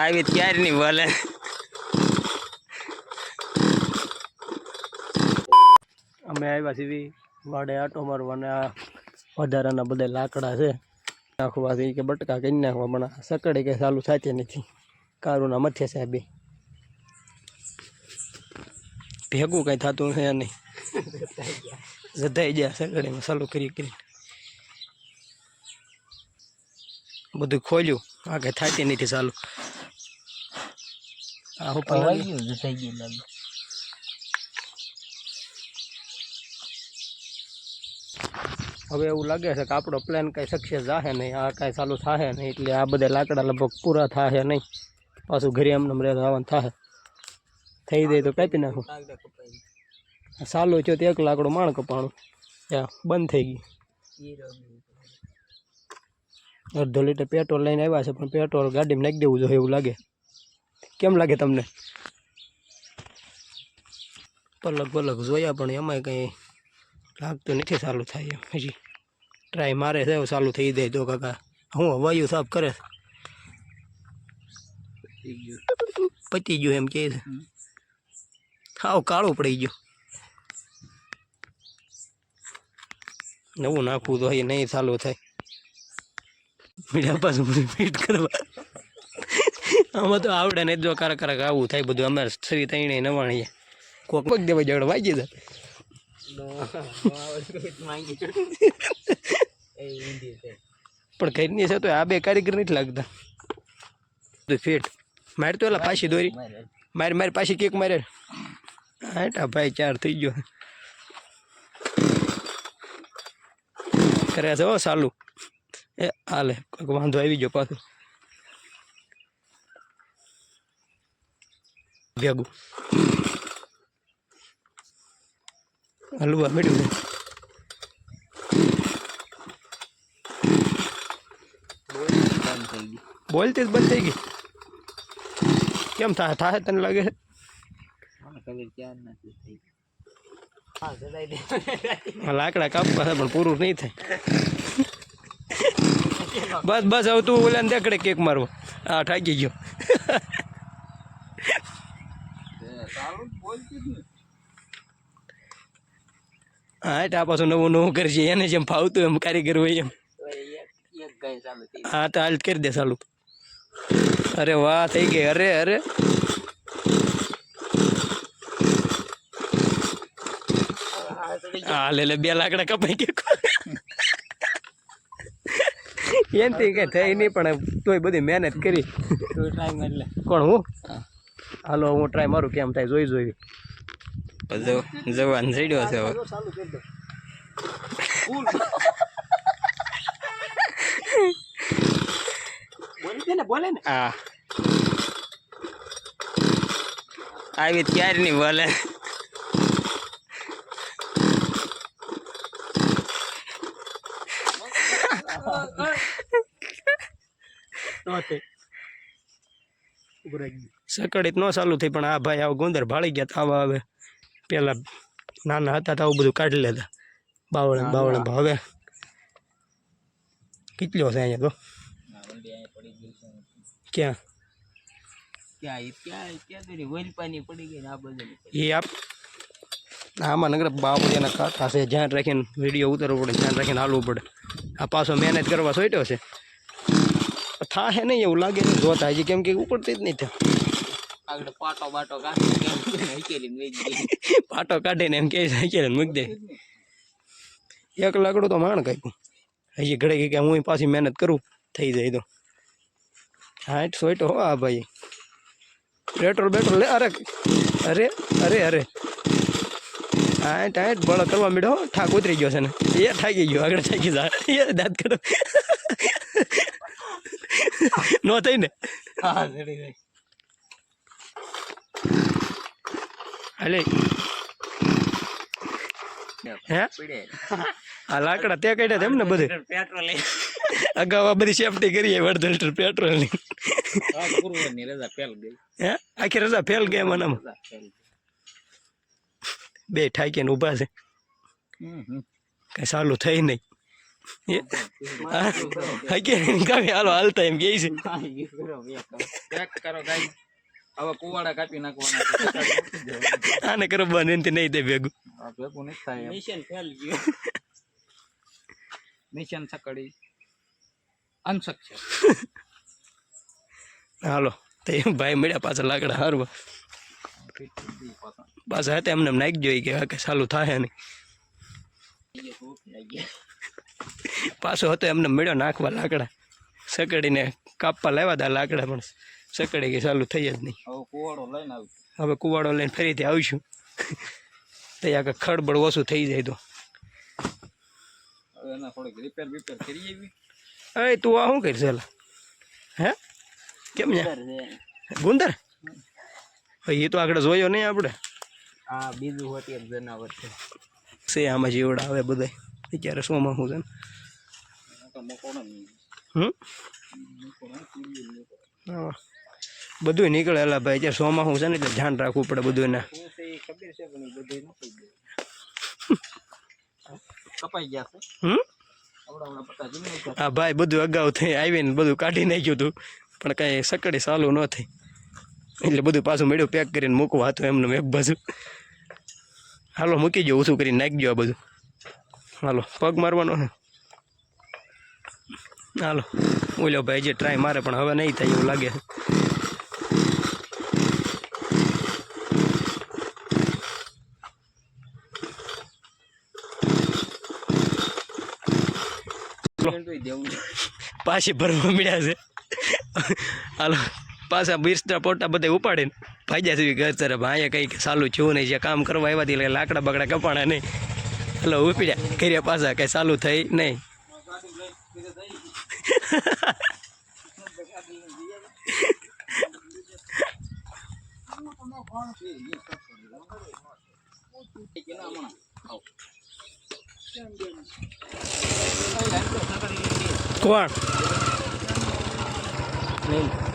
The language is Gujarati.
આવી ક્યારે નહીં બોલે. અમે આવ્યા છીએ વાડે આટો મારવાના. વધારાના બધા લાકડા છે નાખવાથી કે બટકા કરી નાખવા, પણ સકડે કે ચાલુ થતી નથી. કારુના મથે સાહેબ ભેગું કઈ થતું છે નહીં, જધાઈ ગયા સકડેમાં ચાલુ કરી કરી બધું ખોલ્યું. આ કઈ થતી નથી ચાલુ. આ ઉપર હવે એવું લાગે છે કે આપણો પ્લાન કઈ સક્સેસ જાહે નહીં, આ કાંઈ ચાલુ થાય નહીં. એટલે આ બધા લાકડા લગભગ પૂરા થાય નહીં, પાછું ઘરે એમને રહેવાનું થાય. થઈ જાય તો કાપી નાખું. ચાલુ થયો તો એક લાકડું માણ કપાણું ત્યાં બંધ થઈ ગઈ. અડધો લીટર પેટ્રોલ લઈને આવ્યા છે, પણ પેટ્રોલ ગાડીમાં નાખી દેવું જોઈએ એવું લાગે. કેમ લાગે તમને? પલક પલક જોયા પણ એમાંય કંઈ લાગતું નથી ચાલુ થાય એમ. હજી ટ્રાય મારે છે, ચાલુ થઈ જાય તો કાકા હું વાયુ સાફ કરે પતી ગયું એમ કહે છે. હાવ કાળું પડી ગયું. નવું નાખવું તો એ નહીં ચાલુ થાય. મીડિયા પાછું બધું ફિટ કરવા આમાં તો આવડે નહીં. જો કારક કારક આવું થાય બધું. અમારે સવી તઈને નવાણીએ કોક પગ દેવા જવડે વાગી જાય. પણ ઘરની છે તો આ બે કારીગર નથી લાગતા. ફિટ મારે તો એલા પાછી દોરી મારી મારી પાછી કેક મારે. હા ભાઈ ચાર થઈ ગયો કરે છે. હો ચાલુ એ હાલે, કોઈક વાંધો આવી ગયો પાછું ભેગું હલવા મેળ્યું. બોલતી જ બંધ થઈ ગઈ. કેમ થાય થાય તને લાગે છે? લાકડા કાપવા છે પણ પૂરું નહીં થાય. બસ બસ હવે તું ઓલા ને દેખડે કેક મારવો. હા ઠાકી ગયો. હા એટલે આ પાછું નવું નવું કરશે, એને જેમ ફાવતું એમ કારીગર હોય એમ. હા તો હાલ કરી દે ચાલુ. અરે વાહ થઈ ગઈ. અરે અરે હા લે બે લાકડા કપાઈ ગયા. એનથી કઈ થઈ નહીં, પણ તોય બધી મહેનત કરી. ટ્રાય મારી લે. કોણ હું? હાલો હું ટ્રાય મારું કેમ થાય જોઈ જોઈ. જવાન જડ્યો છે હવે. બોલે ને હા આવી ક્યારે નહીં બોલે. સકડીત ન ચાલુ થઈ, પણ આ ભાઈ આવ ગુંદર ભાળી ગયા. આવા હવે પેલા નાના હતા તો આવું બધું કાઢી લેતા બાવળે બાવળે. હવે કેટલો છે અહીંયા તો? ક્યાં એ આપ આમાં નગર બાવળિયાના કાંટા છે. ધ્યાન રાખીને વિડીયો ઉતારવો પડે, ધ્યાન રાખીને હાલવું પડે. આ પાછો મહેનત કરવા સોટ્યો છે. થાહે નહીં એવું લાગે ને જોતા હજી, કેમ કે ઉપડતી જ નહીં થાય. પાટો કાઢીને એમ કે મૂકી દે. એક લાકડું તો માણ કાપ્યું. હજી ઘડે કે હું પાછી મહેનત કરું થઈ જાય તો. હા સોઈટો હો આ ભાઈ. પેટ્રોલ બેટ્રોલ લે. અરે અરે અરે અરે હા ટાઈટ બળ કરવા માંડ્યો. ઠાક ઉતરી ગયો છે ને એ થાકી ગયો. આગળ થાકી જાય એ દાંત કરો નો થઈ ને. હાલે હે આ લાકડા ત્યાં કાઢ્યા એમ ને બધું. અગાઉ આ બધી સેફટી કરીએ. અડધો લીટર પેટ્રોલ ની હે આખી રજા ફેલ ગઈ એમાં. બે ઠાકીને ઊભા છે, કઈ ચાલુ થઈ નહીં. કાપી હાલો હાલતા એમ કે છે પેક કરો ગાઈસ હવે કુવાડા કાપી નાખવાના આને કરો બને નહીં તે ભેગું આ ભેગું નથી થાય મિશન ફેલ ગયું મિશન સકડી અનસક્સેસ હાલો તો એમ ભાઈ મળ્યા પાછા લાકડા હારવા પાછા હતા એમને નાખી જોઈ કે ચાલુ થાય નહીં પાછો હતો એમને મળ્યો નાખવા લાકડા સકડીને કાપવા લાવ્યા હતા લાકડા પણ સકડી કે ચાલુ થઈ જ નહીં હવે કુવાડો લઈને આવ હવે કુવાડો લઈને ફરીથી આવીશું તો આગળ ખડબડ ઓછું થઈ જાય તો હવે એના થોડીક રિપેર બીપેર કરી આવી અરે તું આ શું કરીશ એલા હે કેમ છે ગુંદર એ તો આગળ જોયો નહીં આપણે આ બીજું હોતી એક જનાવર છે આમાં જીવડા આવે બધા અત્યારે શોમાં શું છે ને હા બધું નીકળે એલા ભાઈ અત્યારે શોમાં શું છે ને એટલે ધ્યાન રાખવું પડે બધું એને ખબર છે પણ બધું નથી કપાઈ ગયા છે હા ભાઈ બધું અગાઉ થઈ આવીને બધું કાઢી નાખ્યું હતું પણ કાંઈ સકડી ચાલુ ન થઈ એટલે બધું પાછું મેળ્યું પેક કરીને મૂકવા હતું એમને એક બાજુ હાલો મૂકી જો ઓછું કરીને નાખી ગયો આ બધું હાલો પગ મારવાનો ને હાલો ઓલો ભાઈ જે ટ્રાય મારે પણ હવે નહીં થાય એવું લાગે પાછી ભરવા મળ્યા છે હાલો પાછા બીરસ્તા પોટા બધા ઉપાડીને ભાગ્યા સુધી ઘર તરફ અહીંયા કંઈક ચાલુ થયું નહીં જે કામ કરવા આવ્યા હતી લાકડા બગડા કપાણા નહીં એટલે ઉપડ્યા કર્યા પાછા કંઈ ચાલુ થઈ નહીં કોણ નહીં